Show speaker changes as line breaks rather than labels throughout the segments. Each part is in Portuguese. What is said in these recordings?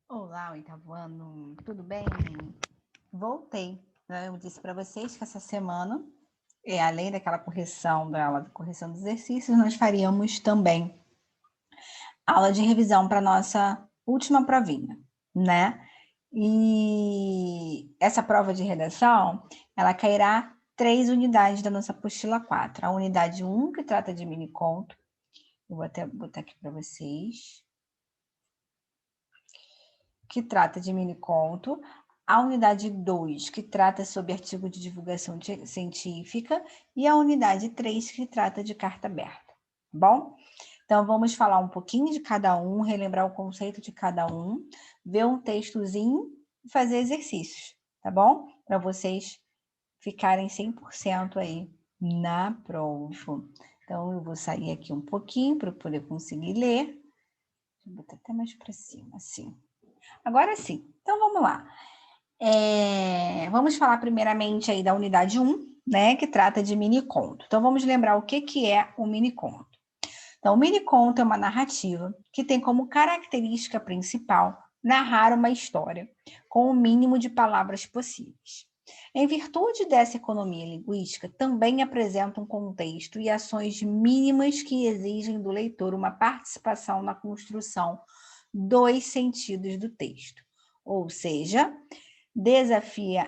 Olá, oitavo ano, tudo bem? Voltei, né? Eu disse para vocês que essa semana, além daquela correção da aula de correção dos exercícios, nós faríamos também aula de revisão para nossa última provinha, né? E essa prova de redação, ela cairá 3 unidades da nossa apostila 4. A unidade 1, que trata de mini conto, eu vou até botar aqui para vocês, que trata de mini conto, a unidade 2, que trata sobre artigo de divulgação científica, e a unidade 3, que trata de carta aberta, tá bom? Então, vamos falar um pouquinho de cada um, relembrar o conceito de cada um, ver um textozinho e fazer exercícios, tá bom? Para vocês ficarem 100% aí na prova. Então, eu vou sair aqui um pouquinho para eu poder conseguir ler. Deixa eu botar até mais para cima, assim. Agora sim, então vamos lá. Vamos falar primeiramente aí da unidade 1, né, que trata de mini conto. Então vamos lembrar o que é o mini conto. Então, o mini conto é uma narrativa que tem como característica principal narrar uma história com o mínimo de palavras possíveis. Em virtude dessa economia linguística, também apresenta um contexto e ações mínimas que exigem do leitor uma participação na construção dos sentidos do texto, ou seja, desafiam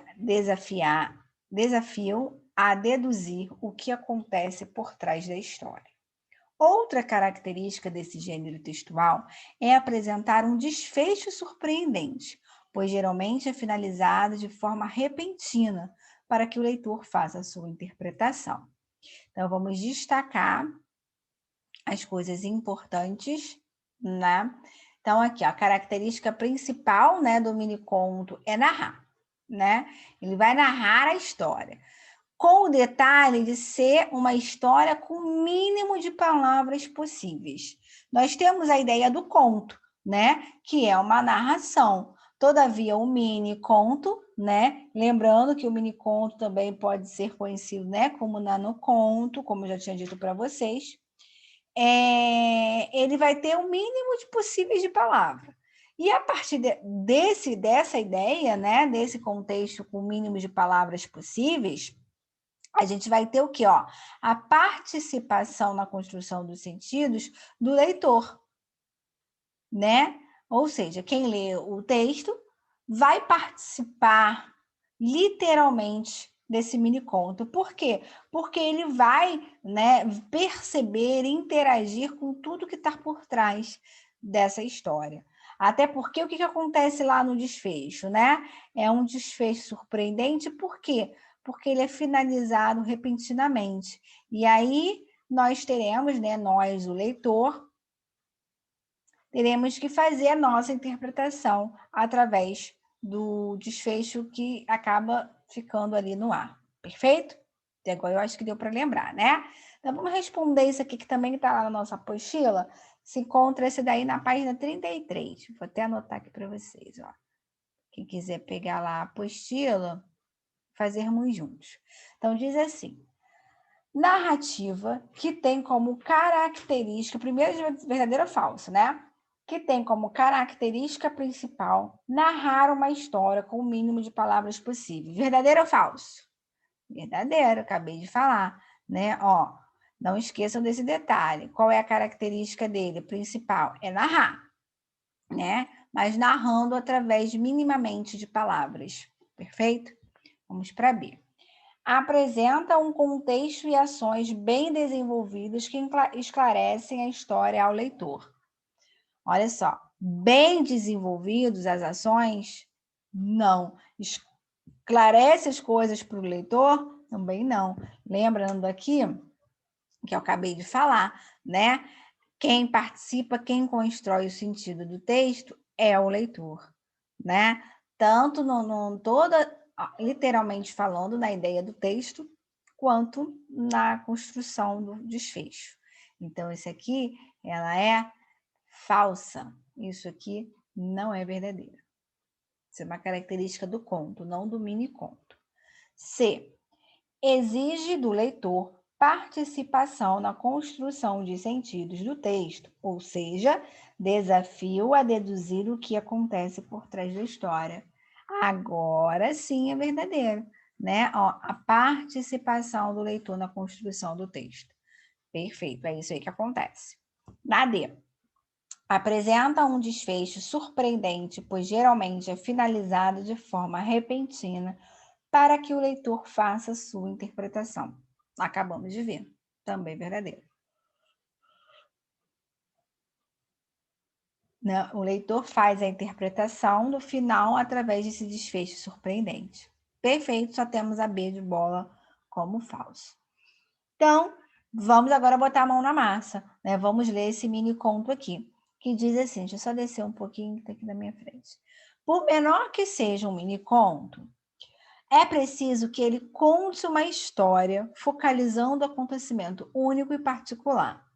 a deduzir o que acontece por trás da história. Outra característica desse gênero textual é apresentar um desfecho surpreendente, pois geralmente é finalizado de forma repentina para que o leitor faça a sua interpretação. Então, vamos destacar as coisas importantes, né? Então, aqui, ó, a característica principal, né, do mini conto é narrar, né? Ele vai narrar a história, com o detalhe de ser uma história com o mínimo de palavras possíveis. Nós temos a ideia do conto, né? Que é uma narração. Todavia, o mini conto, né? Lembrando que o mini conto também pode ser conhecido, né, como nanoconto, como eu já tinha dito para vocês. Ele vai ter o mínimo de possíveis de palavra. E a partir dessa ideia, né, desse contexto com o mínimo de palavras possíveis, a gente vai ter o quê? Ó? A participação na construção dos sentidos do leitor, né? Ou seja, quem lê o texto vai participar literalmente desse mini conto. Por quê? Porque ele vai, né, perceber, interagir com tudo que está por trás dessa história. Até porque o que acontece lá no desfecho, né? É um desfecho surpreendente, por quê? Porque ele é finalizado repentinamente. E aí nós teremos, né, nós, o leitor, teremos que fazer a nossa interpretação através do desfecho que acaba ficando ali no ar. Perfeito? Até agora eu acho que deu para lembrar, né? Então vamos responder isso aqui que também está lá na nossa apostila. Se encontra esse daí na página 33. Vou até anotar aqui para vocês, ó. Quem quiser pegar lá a apostila, fazermos juntos. Então diz assim: narrativa que tem como característica, primeiro verdadeiro ou falso, né? Que tem como característica principal narrar uma história com o mínimo de palavras possível. Verdadeiro ou falso? Verdadeiro, acabei de falar, né? Ó, não esqueçam desse detalhe. Qual é a característica dele principal? É narrar, né? Mas narrando através minimamente de palavras. Perfeito? Vamos para B. Apresenta um contexto e ações bem desenvolvidos que esclarecem a história ao leitor. Olha só, bem desenvolvidos as ações? Não. Esclarece as coisas para o leitor? Também não. Lembrando aqui que eu acabei de falar, né? Quem participa, quem constrói o sentido do texto é o leitor, né? Tanto literalmente falando, na ideia do texto, quanto na construção do desfecho. Então, esse aqui, ela é falsa. Isso aqui não é verdadeiro. Isso é uma característica do conto, não do mini conto. C. Exige do leitor participação na construção de sentidos do texto, ou seja, Desafio a deduzir o que acontece por trás da história. Agora sim é verdadeiro, né? Ó, a participação do leitor na construção do texto. Perfeito, é isso aí que acontece. Na D. Apresenta um desfecho surpreendente, pois geralmente é finalizado de forma repentina para que o leitor faça sua interpretação. Acabamos de ver, também verdadeiro. O leitor faz a interpretação do final através desse desfecho surpreendente. Perfeito, só temos a B de bola como falso. Então, vamos agora botar a mão na massa, né? Vamos ler esse mini conto aqui, que diz assim, deixa eu só descer um pouquinho que está aqui na minha frente. Por menor que seja um mini conto, é preciso que ele conte uma história focalizando o acontecimento único e particular,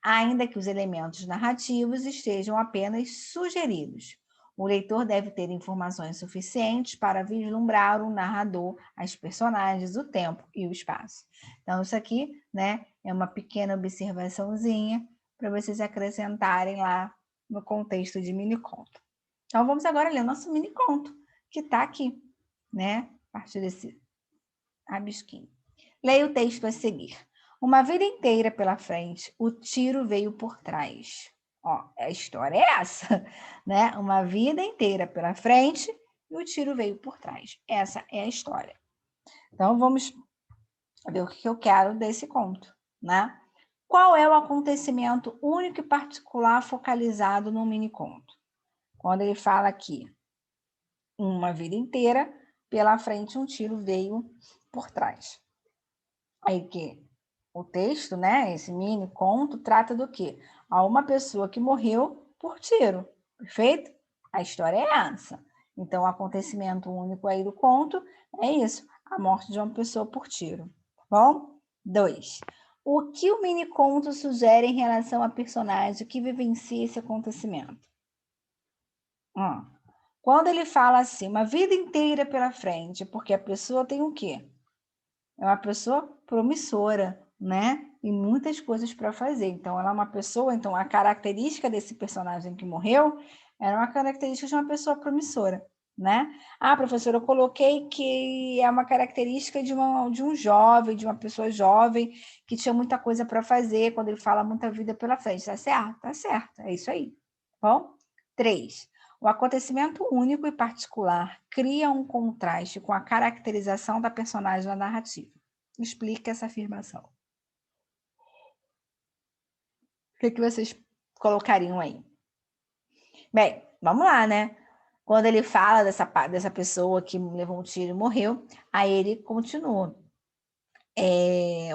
ainda que os elementos narrativos estejam apenas sugeridos. O leitor deve ter informações suficientes para vislumbrar o narrador, as personagens, o tempo e o espaço. Então, isso aqui, né, é uma pequena observaçãozinha para vocês acrescentarem lá no contexto de mini-conto. Então, vamos agora ler o nosso mini-conto, que está aqui, né, a partir desse rabisquinho. Leia o texto a seguir. Uma vida inteira pela frente, o tiro veio por trás. Ó, a história é essa, né? Uma vida inteira pela frente e o tiro veio por trás. Essa é a história. Então, vamos ver o que eu quero desse conto, né? Qual é o acontecimento único e particular focalizado no mini conto? Quando ele fala aqui, uma vida inteira pela frente, um tiro veio por trás. Aí que o texto, né, esse mini conto, trata do quê? Há uma pessoa que morreu por tiro, perfeito? A história é essa. Então, o acontecimento único aí do conto é isso, a morte de uma pessoa por tiro, tá bom? 2. O que o mini conto sugere em relação a personagem que vivencia esse acontecimento? Quando ele fala assim, uma vida inteira pela frente, porque a pessoa tem o quê? É uma pessoa promissora, né? Tem muitas coisas para fazer. Então, ela é uma pessoa. Então, a característica desse personagem que morreu era uma característica de uma pessoa promissora, né? Ah, professora, eu coloquei que é uma característica de um jovem, de uma pessoa jovem, que tinha muita coisa para fazer, quando ele fala muita vida pela frente. Tá certo, é isso aí. Bom? 3. O acontecimento único e particular cria um contraste com a caracterização da personagem na narrativa. Explica essa afirmação. O que vocês colocariam aí? Bem, vamos lá, né? Quando ele fala dessa pessoa que levou um tiro e morreu, aí ele continua.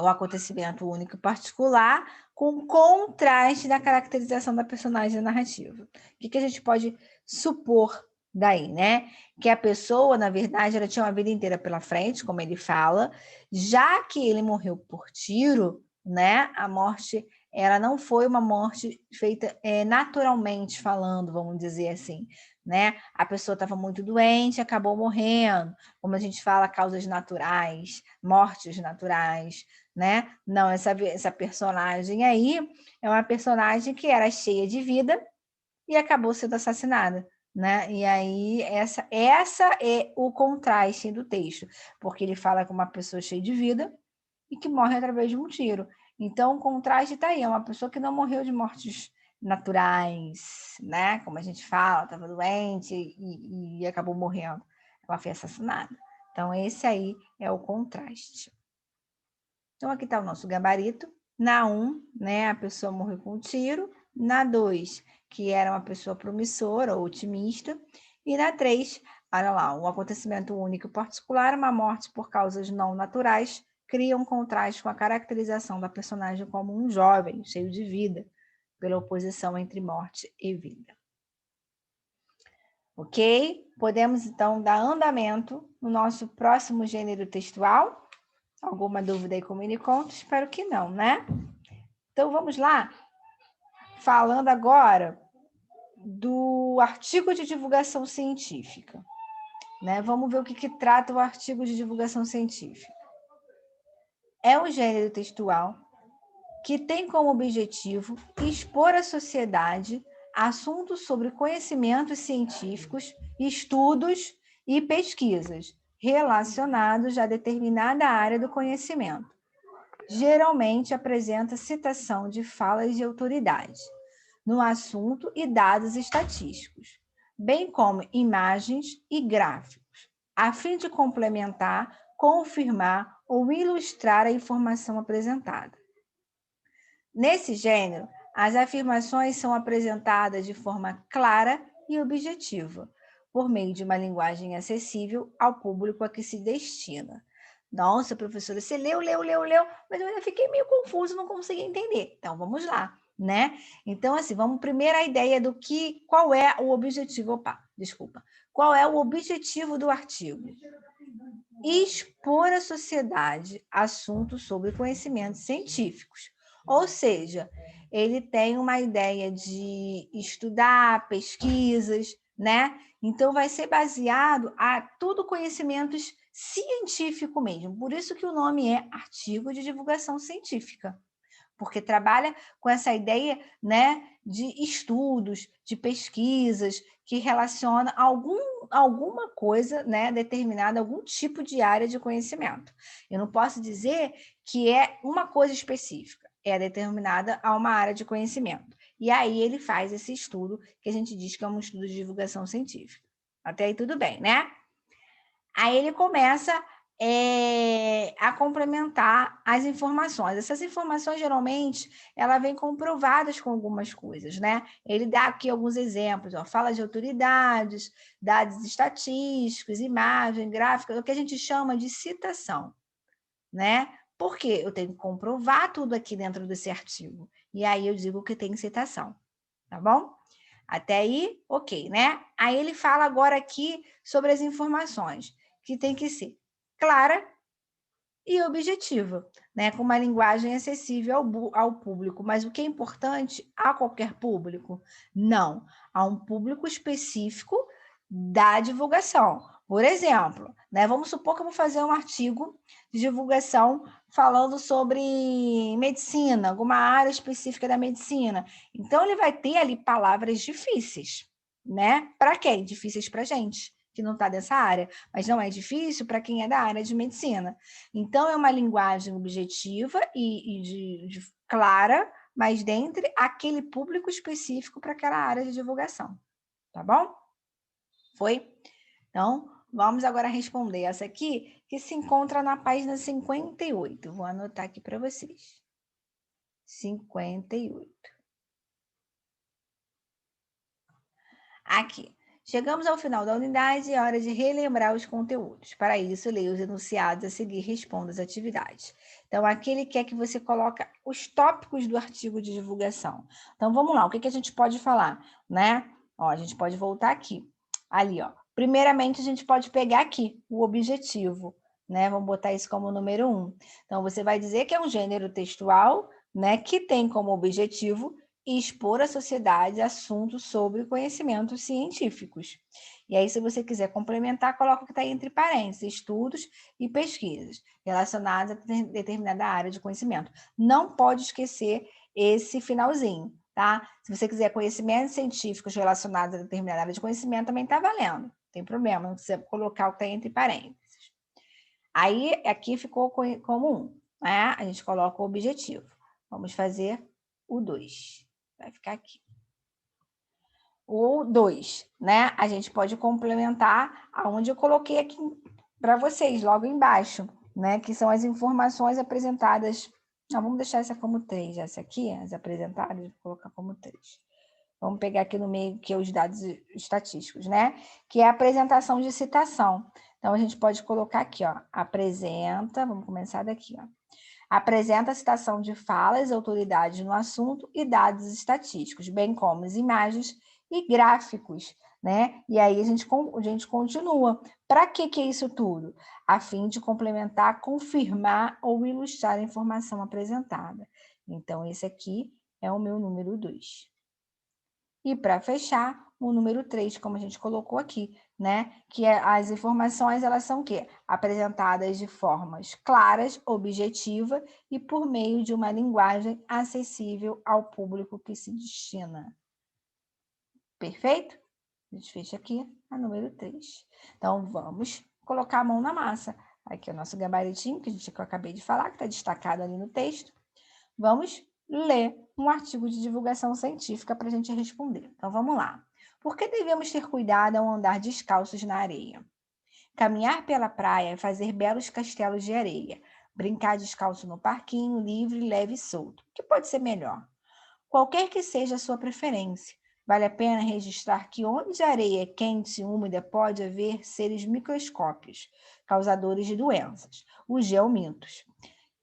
O acontecimento único e particular com contraste da caracterização da personagem narrativa. O que a gente pode supor daí, né? Que a pessoa, na verdade, ela tinha uma vida inteira pela frente, como ele fala, já que ele morreu por tiro, né? A morte, ela não foi uma morte feita naturalmente falando, vamos dizer assim, né? A pessoa estava muito doente, acabou morrendo, como a gente fala, causas naturais, mortes naturais, né? Não, essa personagem aí é uma personagem que era cheia de vida e acabou sendo assassinada, né? E aí essa é o contraste do texto, porque ele fala com uma pessoa cheia de vida e que morre através de um tiro. Então o contraste está aí, é uma pessoa que não morreu de mortes naturais, né? Como a gente fala, estava doente e acabou morrendo. Ela foi assassinada. Então esse aí é o contraste. Então, aqui está o nosso gabarito. Na 1, né, a pessoa morreu com um tiro. Na 2, que era uma pessoa promissora ou otimista. E na 3, olha lá, um acontecimento único e particular, uma morte por causas não naturais, cria um contraste com a caracterização da personagem como um jovem, cheio de vida, pela oposição entre morte e vida. Ok? Podemos, então, dar andamento no nosso próximo gênero textual? Alguma dúvida aí com o mini-conto? Espero que não, né? Então, vamos lá. Falando agora do artigo de divulgação científica. Né? Vamos ver o que trata o artigo de divulgação científica. É um gênero textual que tem como objetivo expor à sociedade assuntos sobre conhecimentos científicos, estudos e pesquisas relacionados a determinada área do conhecimento. Geralmente apresenta citação de falas de autoridade no assunto e dados estatísticos, bem como imagens e gráficos, a fim de complementar, confirmar ou ilustrar a informação apresentada. Nesse gênero, as afirmações são apresentadas de forma clara e objetiva, por meio de uma linguagem acessível ao público a que se destina. Nossa, professora, você leu, mas eu ainda fiquei meio confuso, não consegui entender. Então, vamos lá, né? Então, assim, vamos primeiro a ideia do qual é o objetivo, qual é o objetivo do artigo? Expor à sociedade assuntos sobre conhecimentos científicos. Ou seja, ele tem uma ideia de estudar pesquisas, né? Então, vai ser baseado a tudo conhecimentos científico mesmo. Por isso que o nome é artigo de divulgação científica, porque trabalha com essa ideia, né, de estudos, de pesquisas, que relaciona alguma coisa, né, determinada, algum tipo de área de conhecimento. Eu não posso dizer que é uma coisa específica, é determinada a uma área de conhecimento. E aí ele faz esse estudo, que a gente diz que é um estudo de divulgação científica. Até aí tudo bem, né? Aí ele começa a complementar as informações. Essas informações, geralmente, ela vem comprovadas com algumas coisas, né? Ele dá aqui alguns exemplos, ó, fala de autoridades, dados estatísticos, imagem, gráfica, o que a gente chama de citação, né? Porque eu tenho que comprovar tudo aqui dentro desse artigo. E aí eu digo que tem citação, tá bom? Até aí, ok, né? Aí ele fala agora aqui sobre as informações, que tem que ser clara e objetiva, né? Com uma linguagem acessível ao público. Mas o que é importante a qualquer público? Não, a um público específico da divulgação. Por exemplo, né, vamos supor que eu vou fazer um artigo de divulgação falando sobre medicina, alguma área específica da medicina. Então, ele vai ter ali palavras difíceis, né? Para quem? Difíceis para a gente, que não está dessa área, mas não é difícil para quem é da área de medicina. Então, é uma linguagem objetiva e clara, mas dentro aquele público específico para aquela área de divulgação. Tá bom? Foi? Então, vamos agora responder essa aqui, que se encontra na página 58. Vou anotar aqui para vocês. 58. Aqui. Chegamos ao final da unidade e é hora de relembrar os conteúdos. Para isso, leia os enunciados a seguir e responda as atividades. Então, aqui ele quer que você coloque os tópicos do artigo de divulgação. Então, vamos lá. O que a gente pode falar, né? Ó, a gente pode voltar aqui. Ali, ó. Primeiramente, a gente pode pegar aqui o objetivo, né? Vamos botar isso como número 1. Então, você vai dizer que é um gênero textual, né? Que tem como objetivo e expor à sociedade assuntos sobre conhecimentos científicos. E aí, se você quiser complementar, coloca o que está entre parênteses, estudos e pesquisas relacionados a determinada área de conhecimento. Não pode esquecer esse finalzinho, tá? Se você quiser conhecimentos científicos relacionados a determinada área de conhecimento, também está valendo. Não tem problema, não precisa colocar o que está entre parênteses. Aí, aqui ficou como 1, né? A gente coloca o objetivo. Vamos fazer o 2. Vai ficar aqui. O 2, né? A gente pode complementar aonde eu coloquei aqui para vocês, logo embaixo, né? Que são as informações apresentadas. Não, vamos deixar essa como 3, essa aqui, as apresentadas, vou colocar como 3. Vamos pegar aqui no meio, que é os dados estatísticos, né? Que é a apresentação de citação. Então, a gente pode colocar aqui, ó, apresenta, vamos começar daqui, ó. Apresenta a citação de falas, autoridades no assunto e dados estatísticos, bem como as imagens e gráficos, né? E aí a gente continua. Para que é isso tudo? A fim de complementar, confirmar ou ilustrar a informação apresentada. Então, esse aqui é o meu número 2. E para fechar, o número 3, como a gente colocou aqui, né? Que as informações, elas são o quê? Apresentadas de formas claras, objetiva e por meio de uma linguagem acessível ao público que se destina. Perfeito? Desfecho aqui a número 3. Então, vamos colocar a mão na massa. Aqui é o nosso gabaritinho, que eu acabei de falar, que está destacado ali no texto. Vamos ler um artigo de divulgação científica para a gente responder. Então, vamos lá. Por que devemos ter cuidado ao andar descalços na areia? Caminhar pela praia e fazer belos castelos de areia. Brincar descalço no parquinho, livre, leve e solto. O que pode ser melhor? Qualquer que seja a sua preferência, vale a pena registrar que onde a areia é quente e úmida pode haver seres microscópios, causadores de doenças, os geomintos.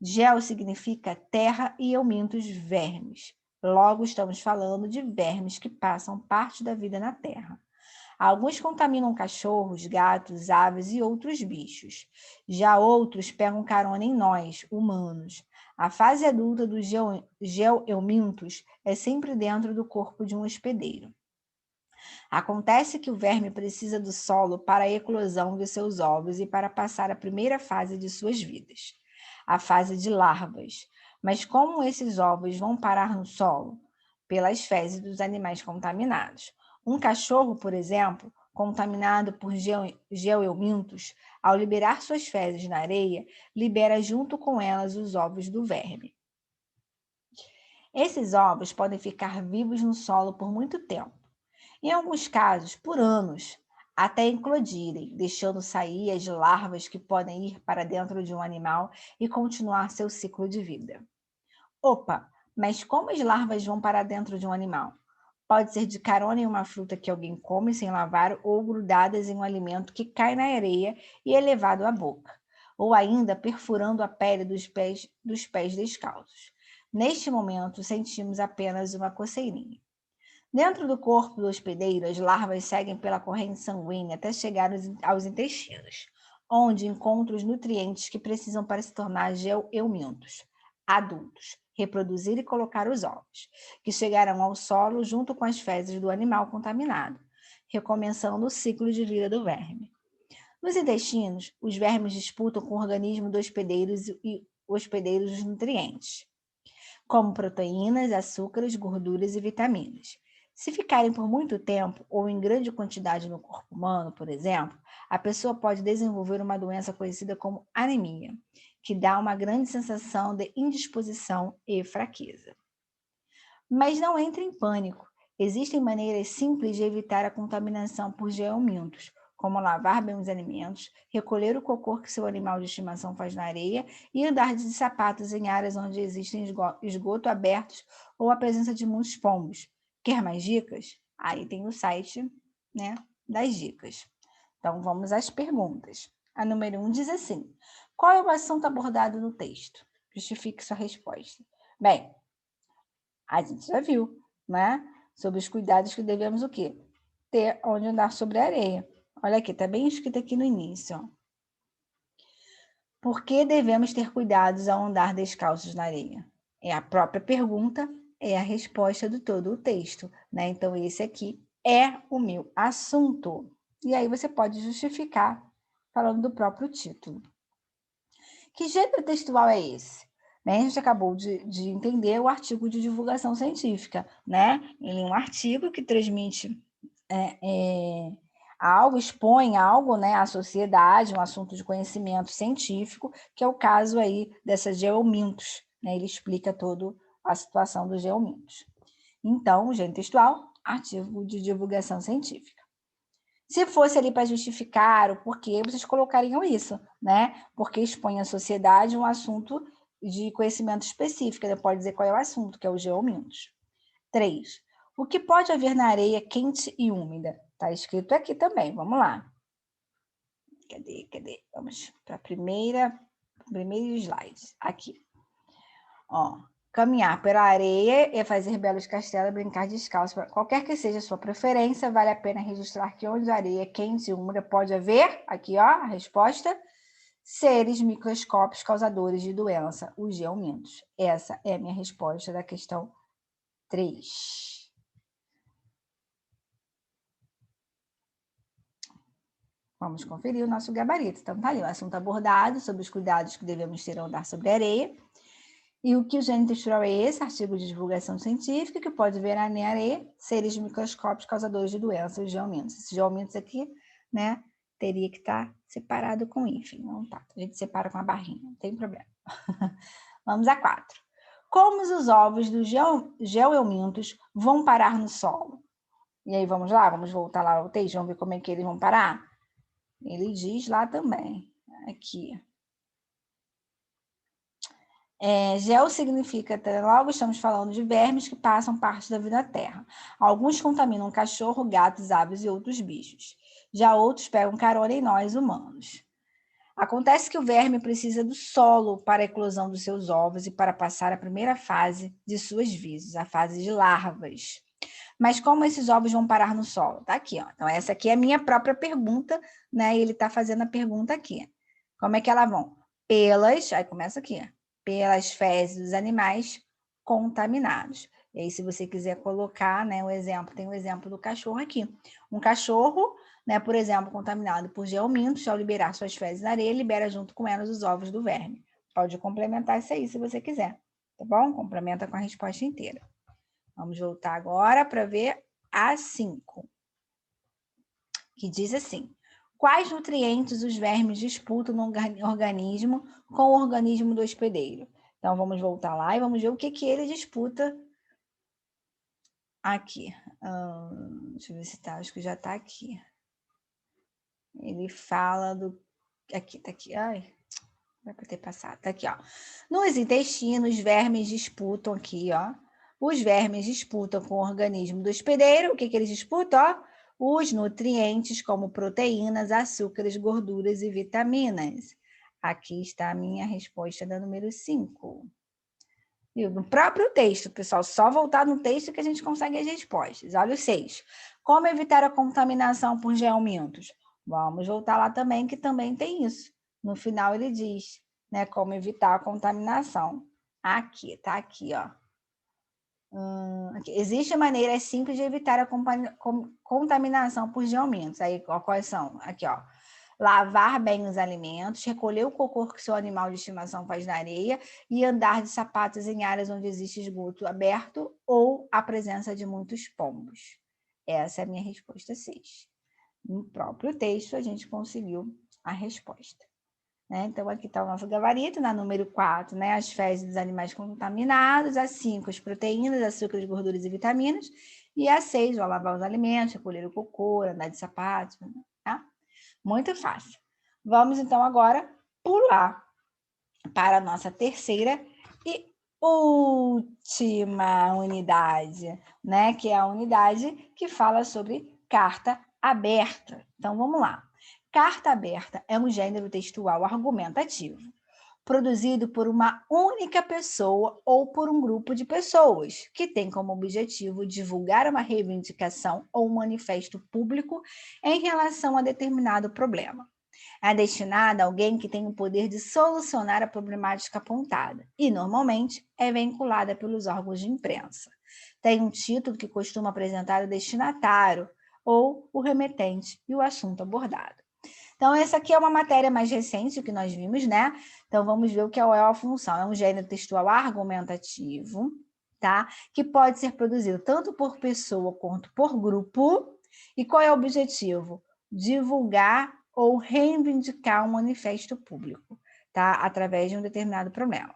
Gel significa terra e eumintos, vermes. Logo, estamos falando de vermes que passam parte da vida na terra. Alguns contaminam cachorros, gatos, aves e outros bichos. Já outros pegam carona em nós, humanos. A fase adulta dos geoeumintos é sempre dentro do corpo de um hospedeiro. Acontece que o verme precisa do solo para a eclosão de seus ovos e para passar a primeira fase de suas vidas, a fase de larvas. Mas como esses ovos vão parar no solo? Pelas fezes dos animais contaminados. Um cachorro, por exemplo, contaminado por geoeumintos, ao liberar suas fezes na areia, libera junto com elas os ovos do verme. Esses ovos podem ficar vivos no solo por muito tempo. Em alguns casos, por anos, até eclodirem, deixando sair as larvas que podem ir para dentro de um animal e continuar seu ciclo de vida. Opa, mas como as larvas vão para dentro de um animal? Pode ser de carona em uma fruta que alguém come sem lavar ou grudadas em um alimento que cai na areia e é levado à boca, ou ainda perfurando a pele dos pés descalços. Neste momento, sentimos apenas uma coceirinha. Dentro do corpo do hospedeiro, as larvas seguem pela corrente sanguínea até chegar aos intestinos, onde encontram os nutrientes que precisam para se tornar geoeumintos adultos, reproduzir e colocar os ovos, que chegarão ao solo junto com as fezes do animal contaminado, recomeçando o ciclo de vida do verme. Nos intestinos, os vermes disputam com o organismo do hospedeiro e hospedeiros os nutrientes, como proteínas, açúcares, gorduras e vitaminas. Se ficarem por muito tempo ou em grande quantidade no corpo humano, por exemplo, a pessoa pode desenvolver uma doença conhecida como anemia, que dá uma grande sensação de indisposição e fraqueza. Mas não entre em pânico. Existem maneiras simples de evitar a contaminação por geomintos, como lavar bem os alimentos, recolher o cocô que seu animal de estimação faz na areia e andar de sapatos em áreas onde existem esgoto abertos ou a presença de muitos pombos. Quer mais dicas? Aí tem o site, né, das dicas. Então, vamos às perguntas. A número 1 diz assim: qual é o assunto abordado no texto? Justifique sua resposta. Bem, a gente já viu, né? Sobre os cuidados que devemos o quê? Ter onde andar sobre a areia. Olha aqui, está bem escrito aqui no início. Ó. Por que devemos ter cuidados ao andar descalços na areia? É a própria pergunta, é a resposta de todo o texto, né? Então, esse aqui é o meu assunto. E aí você pode justificar falando do próprio título. Que gênero textual é esse? Né? A gente acabou de entender o artigo de divulgação científica, né? Ele é um artigo que transmite algo, expõe algo, né, à sociedade, um assunto de conhecimento científico, que é o caso aí dessas geomintos, né? Ele explica toda a situação dos geomintos. Então, gênero textual, artigo de divulgação científica. Se fosse ali para justificar o porquê, vocês colocariam isso, né? Porque expõe à sociedade um assunto de conhecimento específico. Ele pode dizer qual é o assunto, que é o geomintos. 3. O que pode haver na areia quente e úmida? Está escrito aqui também. Vamos lá. Cadê? Vamos para a primeiro slide. Aqui. Ó. Caminhar pela areia e fazer belos castelos, brincar descalço. Qualquer que seja a sua preferência, vale a pena registrar que onde a areia é quente e úmida pode haver, aqui ó, a resposta, seres microscópicos causadores de doença, os geomintos. Essa é a minha resposta da questão 3. Vamos conferir o nosso gabarito. Então, tá ali o assunto abordado sobre os cuidados que devemos ter ao andar sobre a areia. E o que o gênero textual é esse? Artigo de divulgação científica que pode ver na areia seres microscópicos causadores de doenças geomintos. Esses geomintos aqui, né, teria que estar separado com hífen. Não tá, a gente separa com a barrinha, não tem problema. Vamos a 4. Como os ovos dos geomintos vão parar no solo? E aí, vamos lá, vamos voltar lá ao texto, vamos ver como é que eles vão parar? Ele diz lá também, aqui. Geo significa, logo estamos falando de vermes que passam parte da vida na Terra. Alguns contaminam cachorro, gatos, aves e outros bichos. Já outros pegam carona em nós, humanos. Acontece que o verme precisa do solo para a eclosão dos seus ovos e para passar a primeira fase de suas vidas, a fase de larvas. Mas como esses ovos vão parar no solo? Tá aqui, ó. Então, essa aqui é a minha própria pergunta, né? E ele está fazendo a pergunta aqui. Como é que elas vão? Aí começa aqui, ó. Pelas fezes dos animais contaminados. E aí, se você quiser colocar, né, o exemplo, tem o exemplo do cachorro aqui. Um cachorro, né, por exemplo, contaminado por geomintos, ao liberar suas fezes na areia, libera junto com elas os ovos do verme. Pode complementar isso aí, se você quiser, tá bom? Complementa com a resposta inteira. Vamos voltar agora para ver a 5, que diz assim: quais nutrientes os vermes disputam no organismo com o organismo do hospedeiro? Então, vamos voltar lá e vamos ver o que ele disputa aqui. Deixa eu ver se tá, acho que já está aqui. Ele fala do... Aqui, tá aqui. Ai, vai para ter passado. Tá aqui, ó. Nos intestinos, os vermes disputam aqui, ó. Os vermes disputam com o organismo do hospedeiro. O que eles disputam? Ó, os nutrientes como proteínas, açúcares, gorduras e vitaminas. Aqui está a minha resposta da número 5. No próprio texto, pessoal, só voltar no texto que a gente consegue as respostas. Olha o 6. Como evitar a contaminação por geomintos? Vamos voltar lá também, que também tem isso. No final ele diz, né, como evitar a contaminação. Aqui, tá aqui, ó. Existe maneiras simples de evitar a contaminação por geomintos. Aí, ó, quais são? Aqui, ó. Lavar bem os alimentos, recolher o cocô que seu animal de estimação faz na areia e andar de sapatos em áreas onde existe esgoto aberto ou a presença de muitos pombos. Essa é a minha resposta 6. No próprio texto, a gente conseguiu a resposta. Né? Então, aqui está o nosso gabarito, na número 4, né? As fezes dos animais contaminados, a 5, as proteínas, açúcares, gorduras e vitaminas, e a 6, ó, lavar os alimentos, recolher o cocô, andar de sapatos, tá? Muito fácil. Vamos, então, agora pular para a nossa terceira e última unidade, né? Que é a unidade que fala sobre carta aberta. Então, vamos lá. Carta aberta é um gênero textual argumentativo, produzido por uma única pessoa ou por um grupo de pessoas, que tem como objetivo divulgar uma reivindicação ou um manifesto público em relação a determinado problema. É destinada a alguém que tem o poder de solucionar a problemática apontada e, normalmente, é vinculada pelos órgãos de imprensa. Tem um título que costuma apresentar o destinatário ou o remetente e o assunto abordado. Então, essa aqui é uma matéria mais recente que nós vimos, né? Então, vamos ver o que é a função. É um gênero textual argumentativo, tá? Que pode ser produzido tanto por pessoa quanto por grupo. E qual é o objetivo? Divulgar ou reivindicar um manifesto público, tá? Através de um determinado problema.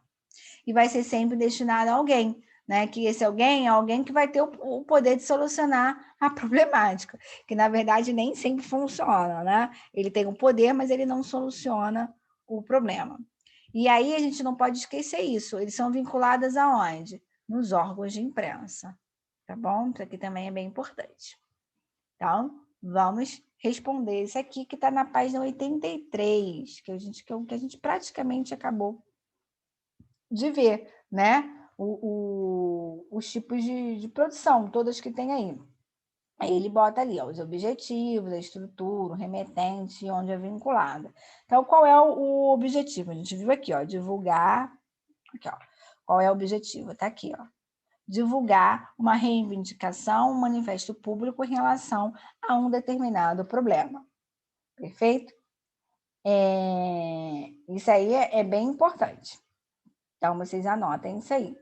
E vai ser sempre destinado a alguém, né? Que esse alguém é alguém que vai ter o poder de solucionar a problemática, que na verdade nem sempre funciona, né? Ele tem o poder, mas ele não soluciona o problema. E aí a gente não pode esquecer isso, eles são vinculados aonde? Nos órgãos de imprensa, tá bom? Isso aqui também é bem importante. Então, vamos responder isso aqui que está na página 83, que a gente praticamente acabou de ver, né? Os tipos de produção, todas que tem aí. Aí ele bota ali, ó, os objetivos, a estrutura, o remetente, onde é vinculada. Então, qual é o objetivo? A gente viu aqui, ó, divulgar. Aqui, ó. Qual é o objetivo? Tá aqui, ó. Divulgar uma reivindicação, um manifesto público em relação a um determinado problema. Perfeito? Isso aí é bem importante. Então, vocês anotem isso aí,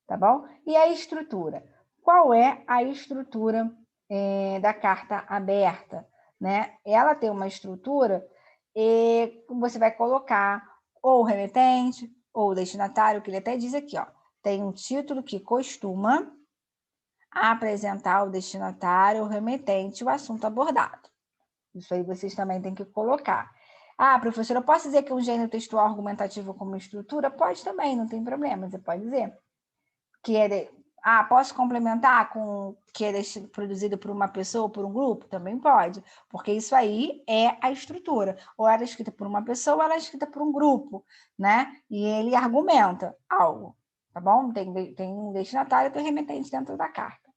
tá bom? E a estrutura? Qual é a estrutura da carta aberta, né? Ela tem uma estrutura e você vai colocar ou o remetente ou o destinatário, que ele até diz aqui, ó, tem um título que costuma apresentar o destinatário, o remetente, o assunto abordado. Isso aí vocês também têm que colocar. Ah, professora, eu posso dizer que é um gênero textual argumentativo como estrutura? Pode também, não tem problema, você pode dizer. Que é posso complementar com que é produzido por uma pessoa ou por um grupo? Também pode, porque isso aí é a estrutura. Ou ela é escrita por uma pessoa, ou ela é escrita por um grupo, né? E ele argumenta algo, tá bom? Tem um destinatário e tem um remetente dentro da carta.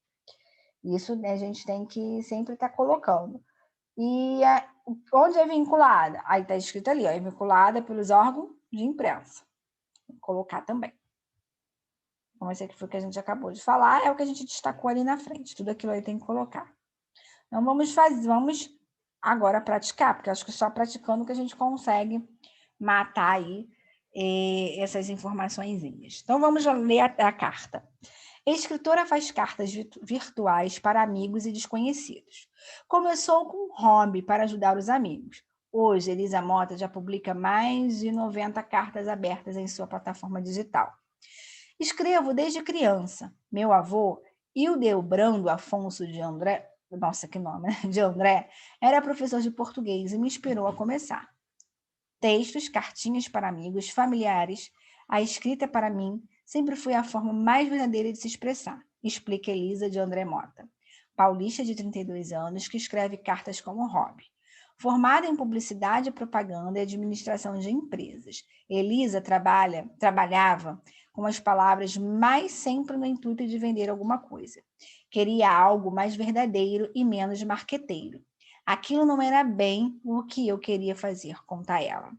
Isso, né, a gente tem que sempre estar colocando. E onde é vinculada? Aí está escrito ali, ó, é vinculada pelos órgãos de imprensa. Vou colocar também. Então, esse aqui foi o que a gente acabou de falar, é o que a gente destacou ali na frente. Tudo aquilo aí tem que colocar. Então, vamos agora praticar, porque acho que só praticando que a gente consegue matar aí essas informaçõezinhas. Então, vamos ler a carta. A escritora faz cartas virtuais para amigos e desconhecidos. Começou com um hobby para ajudar os amigos. Hoje, Elisa Mota já publica mais de 90 cartas abertas em sua plataforma digital. Escrevo desde criança. Meu avô, Hildebrando Afonso de André, nossa, que nome, né? De André, era professor de português e me inspirou a começar. Textos, cartinhas para amigos, familiares, a escrita para mim sempre foi a forma mais verdadeira de se expressar, explica Elisa de André Mota, paulista de 32 anos que escreve cartas como hobby. Formada em publicidade, propaganda e administração de empresas, Elisa trabalhava com as palavras, mas sempre no intuito de vender alguma coisa. Queria algo mais verdadeiro e menos marqueteiro. Aquilo não era bem o que eu queria fazer, conta ela.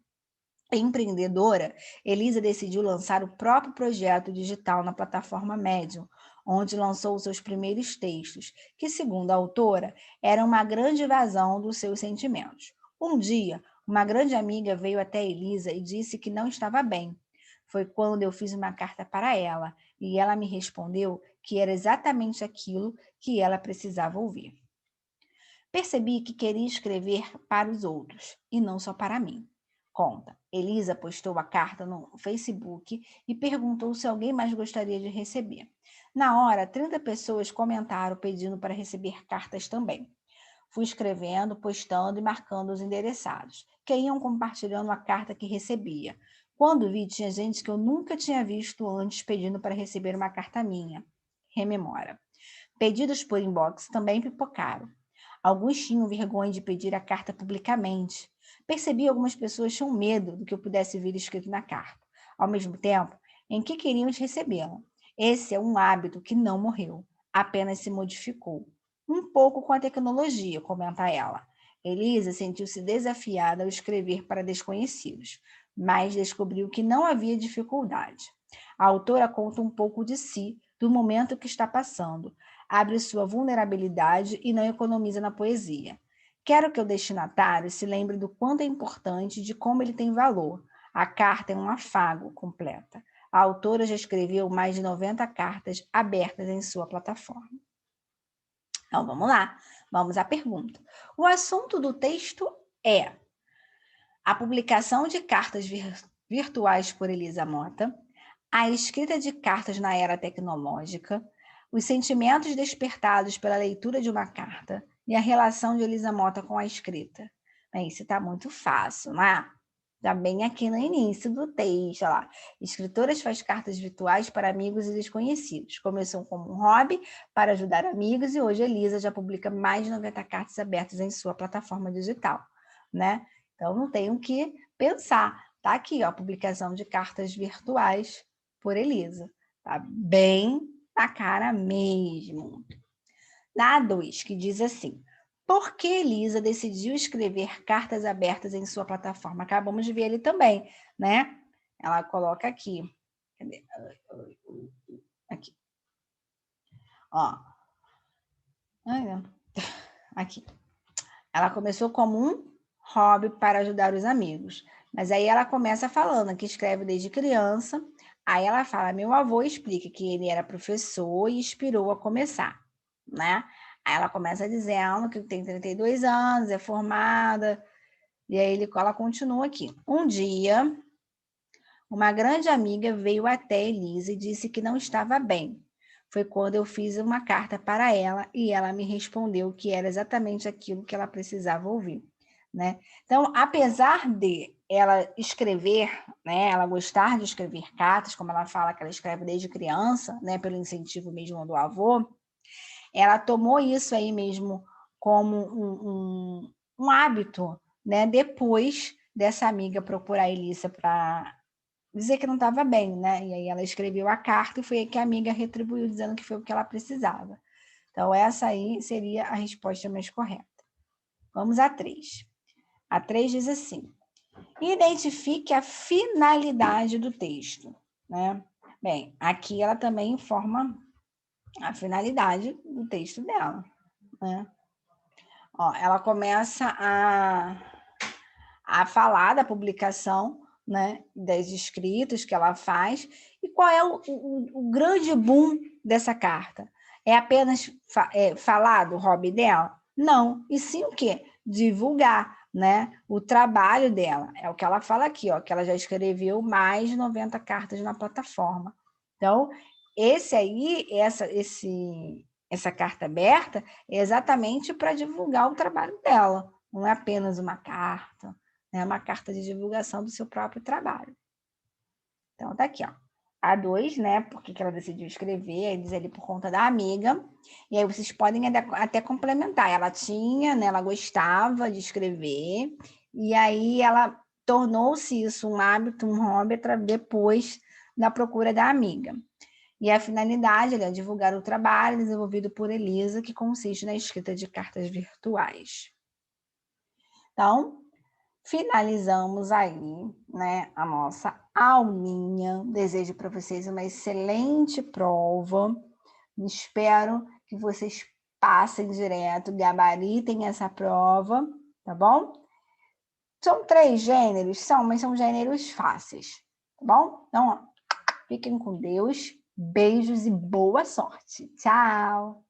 Empreendedora, Elisa decidiu lançar o próprio projeto digital na plataforma Medium, onde lançou seus primeiros textos, que, segundo a autora, eram uma grande vazão dos seus sentimentos. Um dia, uma grande amiga veio até Elisa e disse que não estava bem. Foi quando eu fiz uma carta para ela, e ela me respondeu que era exatamente aquilo que ela precisava ouvir. Percebi que queria escrever para os outros, e não só para mim. Conta. Elisa postou a carta no Facebook e perguntou se alguém mais gostaria de receber. Na hora, 30 pessoas comentaram pedindo para receber cartas também. Fui escrevendo, postando e marcando os endereçados, que iam compartilhando a carta que recebia. Quando vi, tinha gente que eu nunca tinha visto antes pedindo para receber uma carta minha. Rememora. Pedidos por inbox também pipocaram. Alguns tinham vergonha de pedir a carta publicamente. Percebi que algumas pessoas tinham medo do que eu pudesse vir escrito na carta. Ao mesmo tempo, em que queríamos recebê-la. Esse é um hábito que não morreu, apenas se modificou. Um pouco com a tecnologia, comenta ela. Elisa sentiu-se desafiada ao escrever para desconhecidos, mas descobriu que não havia dificuldade. A autora conta um pouco de si, do momento que está passando, abre sua vulnerabilidade e não economiza na poesia. Quero que o destinatário se lembre do quanto é importante e de como ele tem valor. A carta é um afago, completa. A autora já escreveu mais de 90 cartas abertas em sua plataforma. Então, vamos lá. Vamos à pergunta. O assunto do texto é a publicação de cartas virtuais por Elisa Mota, a escrita de cartas na era tecnológica, os sentimentos despertados pela leitura de uma carta e a relação de Elisa Mota com a escrita. Isso está muito fácil, não é? Já bem aqui no início do texto, olha lá. Escritoras faz cartas virtuais para amigos e desconhecidos. Começou como um hobby para ajudar amigos e hoje Elisa já publica mais de 90 cartas abertas em sua plataforma digital, né? Então, não tenho que pensar. Tá aqui, ó, a publicação de cartas virtuais por Elisa. Tá bem na cara mesmo. Na 2, que diz assim: por que Elisa decidiu escrever cartas abertas em sua plataforma? Acabamos de ver ele também, né? Ela coloca aqui. Cadê? Aqui. Ó. Aqui. Ela começou como um hobby para ajudar os amigos. Mas aí ela começa falando que escreve desde criança, Aí ela fala, meu avô explica que ele era professor e inspirou a começar, né? Aí ela começa dizendo que tem 32 anos, é formada, e aí ela continua aqui. Um dia, uma grande amiga veio até Elisa e disse que não estava bem. Foi quando eu fiz uma carta para ela e ela me respondeu que era exatamente aquilo que ela precisava ouvir, né? Então, apesar de ela escrever, né, ela gostar de escrever cartas, como ela fala que ela escreve desde criança, né, pelo incentivo mesmo do avô, ela tomou isso aí mesmo como um hábito, né, depois dessa amiga procurar a Elisa para dizer que não estava bem, né? E aí ela escreveu a carta e foi aí que a amiga retribuiu dizendo que foi o que ela precisava. Então, essa aí seria a resposta mais correta. Vamos à 3. A 3 diz assim: identifique a finalidade do texto, né? Bem, aqui ela também informa a finalidade do texto dela, né? Ó, ela começa a falar da publicação, né, das escritos que ela faz. E qual é o grande boom dessa carta? É apenas falar do hobby dela? Não. E sim o quê? Divulgar, né, o trabalho dela. É o que ela fala aqui, ó, que ela já escreveu mais de 90 cartas na plataforma. Então, essa carta aberta é exatamente para divulgar o trabalho dela. Não é apenas uma carta, né? É uma carta de divulgação do seu próprio trabalho. Então, tá aqui, ó. A 2, né? Porque ela decidiu escrever, aí diz ali por conta da amiga. E aí vocês podem até complementar. Ela tinha, né? Ela gostava de escrever. E aí ela tornou-se isso um hábito, um hobby, depois da procura da amiga. E a finalidade é divulgar o trabalho desenvolvido por Elisa, que consiste na escrita de cartas virtuais. Então, finalizamos aí, né, a nossa aulinha. Desejo para vocês uma excelente prova. Espero que vocês passem direto, gabaritem essa prova, tá bom? São 3 gêneros, mas são gêneros fáceis, tá bom? Então, ó, fiquem com Deus, beijos e boa sorte. Tchau!